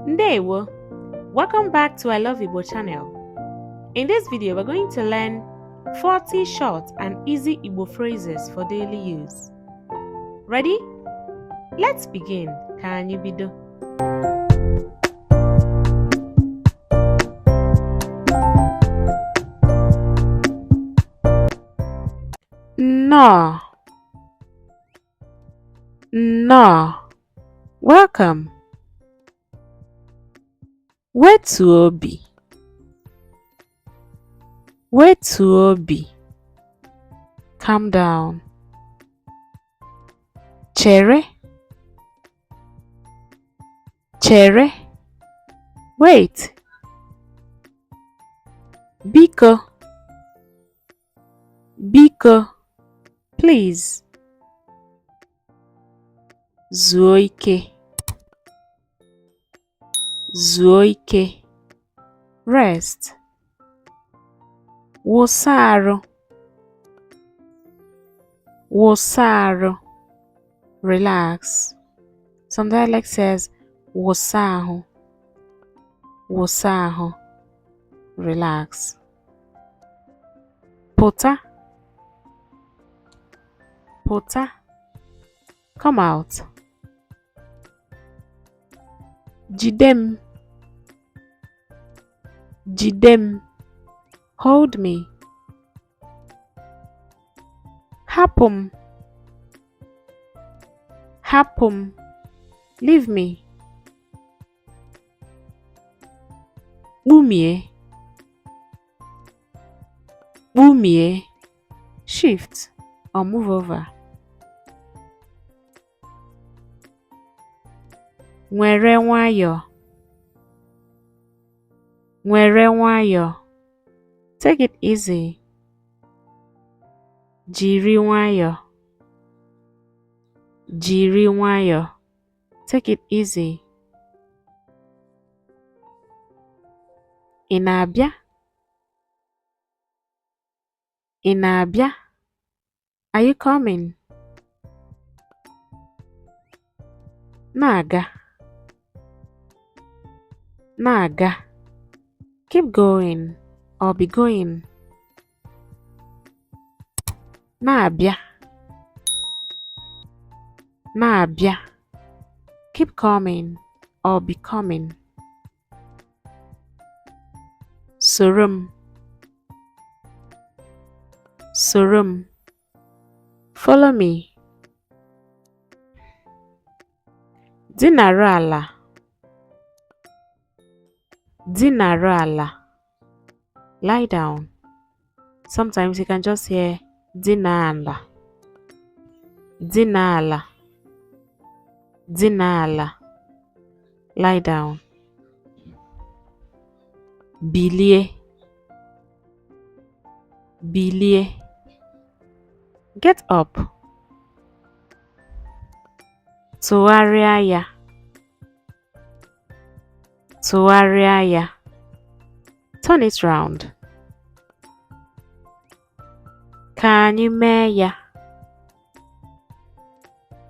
Ndewo! Welcome back to I Love Igbo channel. In this video, we're going to learn 40 short and easy Igbo phrases for daily use. Ready? Let's begin. Ka anyị bido. No. No. Welcome. Wetu obi. Wetu obi. Calm down. Chere. Chere. Wait. Biko. Biko. Please. Zuo ike. Zuo ike. Rest. Wụsa arụ. Wụsa arụ. Relax. Some dialect says wụsa ahụ. Wụsa ahụ. Relax. Pụta. Pụta. Come out. Jidem. Jidem. Hold me. Hapum. Hapum. Leave me. Bumie. Bumie. Shift or move over. Nwere nwayọ. Nwere nwayọ. Take it easy. Jiri nwayọ. Jiri nwayọ. Take it easy. Ị na-abịa? Ị na-abịa? Are you coming? Na-aga. Na-aga. Keep going or be going. Na-abịa. Na-abịa. Keep coming or be coming. Soro m. Soro m. Follow me. Dinarụ ala. Dinarụ ala. Lie down. Sometimes you can just hear dina ala. Dina ala. Dina ala. Lie down. Bilie. Bilie. Get up. Tụgharịa ya. Tụgharịa ya. Turn it round. Ka anyị mee ya.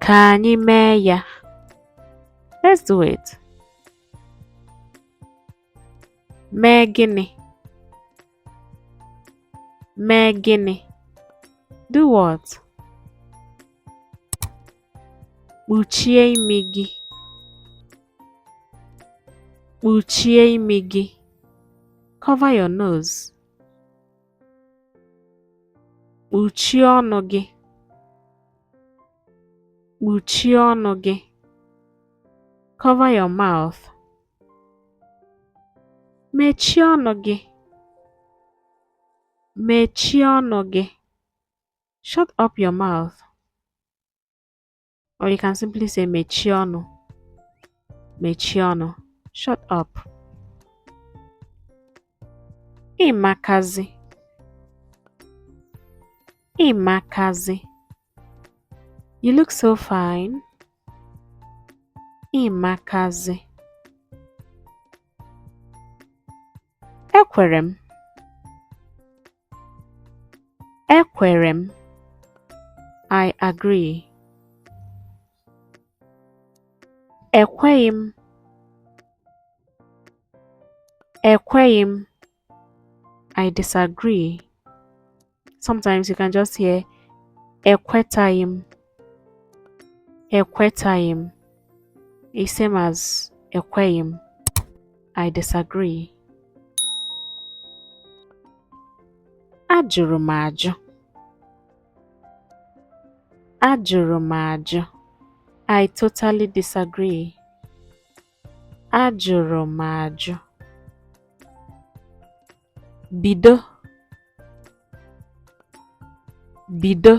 Ka anyị mee ya. Let's do it. Mee gịnị? Mee gịnị? Do what? Kpuchie imi gị. Kpuchie imi gị. Cover your nose. Kpuchie ọnụ gị. Kpuchie ọnụ gị. Cover your mouth. Mechie ọnụ gị. Mechie ọnụ gị. Shut up your mouth. Or you can simply say mechie ọnụ. Mechie ọnụ. Shut up. Ịmakazi. Ịmakazi. You look so fine. Ịmakazi. Ekwere m. Ekwere m. I agree. Ekweghị m. Ekweghị I disagree. Sometimes you can just hear ekwetaghị Ekwetaghị is same as ekweghị I disagree. Ajụrụ m ajụ. Ajụrụ m ajụ. I totally disagree. Ajụrụ m ajụ. Bido. Bido.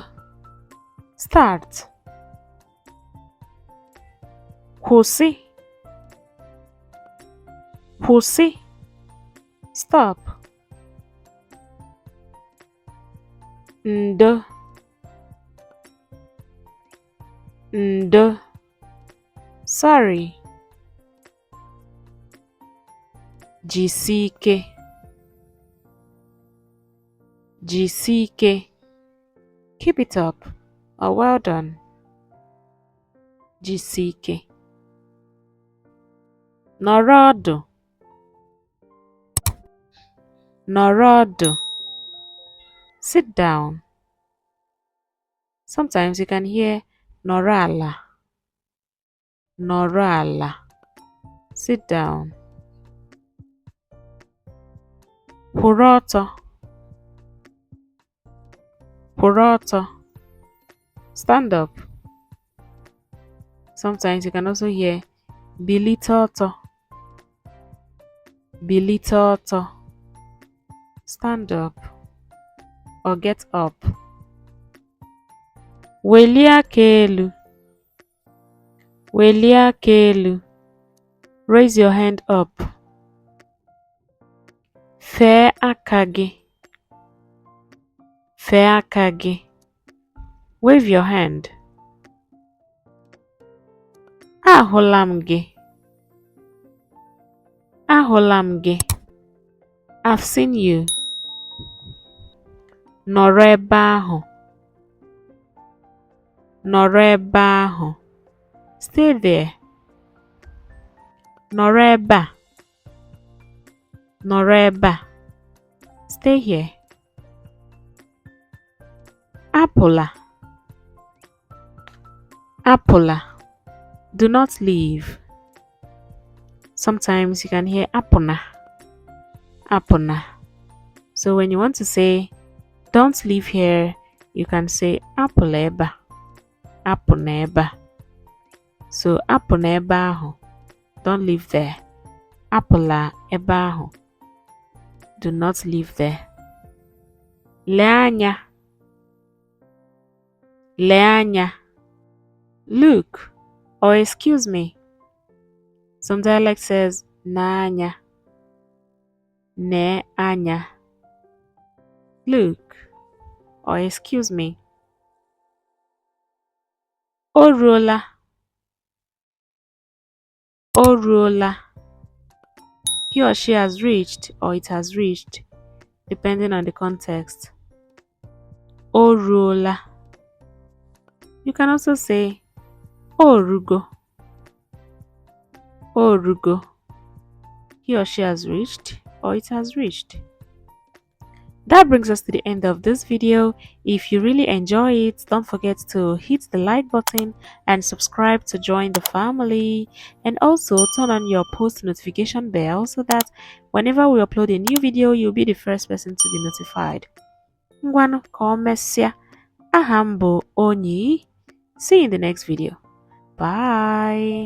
Start. Kwụsị. Kwụsị. Stop. Ndo. Ndo. Sorry. Jisike. Jisike. Keep it up or well done. Jisike. Nọrọ ọdụ. Nọrọ ọdụ. Sit down. Sometimes you can hear nọrọ ala. Nọrọ ala. Sit down. Kwụrụ ọtọ. Kwụrụ ọtọ. Stand up. Sometimes you can also hear bilite ọtọ. Bilite ọtọ. Stand up or get up. Welie aka elu. Welie aka elu. Raise your hand up. Fee aka gị. Fee aka gị. Wave your hand. Ahụla m gị. Ahụla m gị. I've seen you. Nọrọ ebe ahụ. Nọrọ ebe ahụ. Stay there. Nọrọ ebe a. Nọrọ ebe a. Stay here. Apụla. Apụla. Do not leave. Sometimes you can hear apụna. Apụna. So when you want to say don't leave here, you can say apụla ebe a. Apụna ebe a. So apụna ebe ahụ. Don't leave there. Apụla ebe ahụ. Do not leave there. Lee anya. Lee anya. Look or excuse me. Some dialect says n'anya. Ne anya. Look or excuse me. O ruola. O ruola. He or she has reached or it has reached, depending on the context. O ruola. You can also say O rugo. O rugo. He or she has reached or it has reached. That brings us to the end of this video. If you really enjoy it, don't forget to hit the like button and subscribe to join the family, and also turn on your post notification bell so that whenever we upload a new video, you'll be the first person to be notified. Ngwanu ka o mesịa. Aha m bụ Onyi. See you in the next video. Bye.